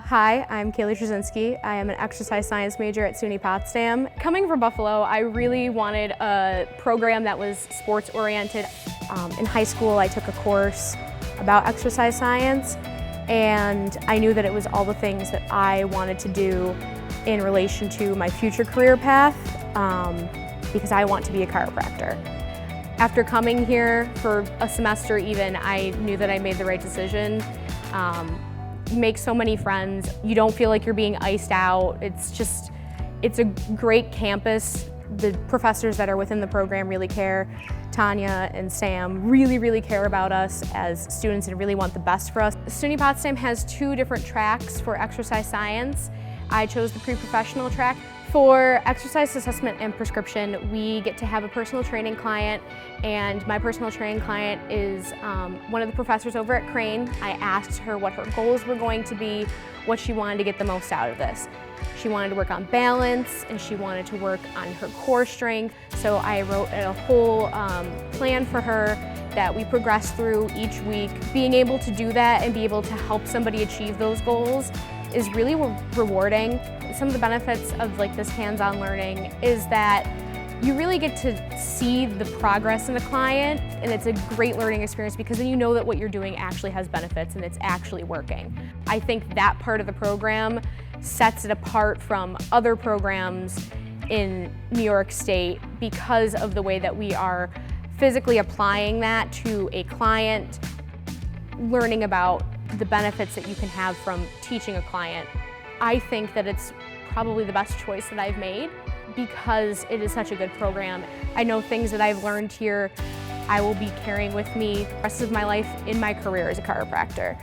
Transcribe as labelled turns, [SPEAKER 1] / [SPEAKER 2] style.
[SPEAKER 1] Hi, I'm Caleigh Trzcinski. I am an exercise science major at SUNY Potsdam. Coming from Buffalo, I really wanted a program that was sports oriented. In high school, I took a course about exercise science, and I knew that it was all the things that I wanted to do in relation to my future career path, because I want to be a chiropractor. After coming here for a semester even, I knew that I made the right decision. You make so many friends. You don't feel like you're being iced out. It's a great campus. The professors that are within the program really care. Tanya and Sam really care about us as students and really want the best for us. SUNY Potsdam has two different tracks for exercise science. I chose the pre-professional track. For exercise assessment and prescription, we get to have a personal training client, and my personal training client is one of the professors over at Crane. I asked her what her goals were going to be, what she wanted to get the most out of this. She wanted to work on balance, and she wanted to work on her core strength. So I wrote a whole plan for her that we progress through each week. Being able to do that and be able to help somebody achieve those goals is really rewarding. Some of the benefits of this hands-on learning is that you really get to see the progress in the client, and it's a great learning experience because then you know that what you're doing actually has benefits and it's actually working. I think that part of the program sets it apart from other programs in New York State because of the way that we are physically applying that to a client, learning about the benefits that you can have from teaching a client. I think that it's probably the best choice that I've made because it is such a good program. I know things that I've learned here I will be carrying with me the rest of my life in my career as a chiropractor.